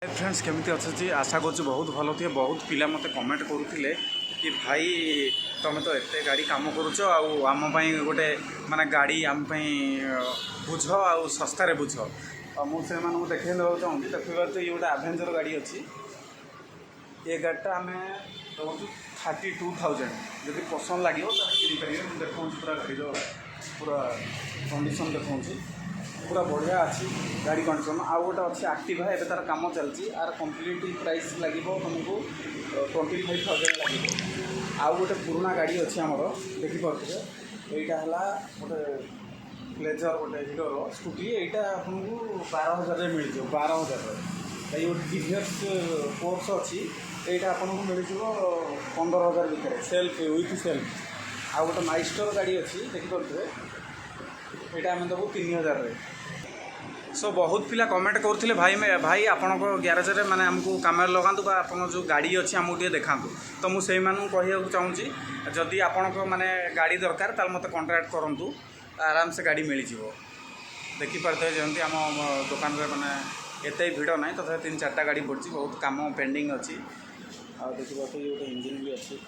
Friends केमी अच्छे आशा कर बहुत भल थे। बहुत पिला मत कमेंट करुले कि भाई तुम तो एत गाड़ी कम करुच आमपाई गोटे माने गाड़ी आम बुझ आ सस्तार बुझ मुझे देखे देवाक चाहूँगी। देखिए ये गोटे आभेंजर गाड़ी अच्छी। ये गाड़ीटा आम रोज 32,000 जब पसंद लगे तो किनीपर देखा पूरा गाड़ी पूरा कंडीशन देखा पूरा बढ़िया अच्छी गाड़ी कंडीशन। आउ गोटे अच्छी एक्टिवा एवं तार कम चलती आर कम्प्लीट प्राइस लगे तुमको 25,000 लगे। आउ गोटे पुराना गाड़ी अच्छी आमर देखिपे यहाँ गोटे प्लेजर गोटे हिरोर स्कूटी यहाँ आपको 12,000 मिल जाए 12,000। ये गोटे टीवीएस फोर्स अच्छी यहाँ आपको मिल जाए 15,000 भितर सेल्फ विथ सेल्फ। आउ गोटे माइस्टर गाड़ी अच्छी देखिपे यहाँ आम देवु 3,000। सो बहुत पिला कमेंट करते भाई आपण ग्यारेज में माने आमको कम लगातु आप जो गाड़ी अच्छी आमको टे देखा। तो मुझे कहूँ चाहूँगी जदि आपण माने गाड़ी दरकार ताल मत कॉन्ट्रैक्ट करूँ आराम से गाड़ी मिल जाव। देखिपे जमी आम दुकान में माने एत भिड़ ना तथा 3-4टा गाड़ी पड़ी बहुत कम पेंडिंग अच्छी। देखिए ये गोटे इंजिन भी अच्छी।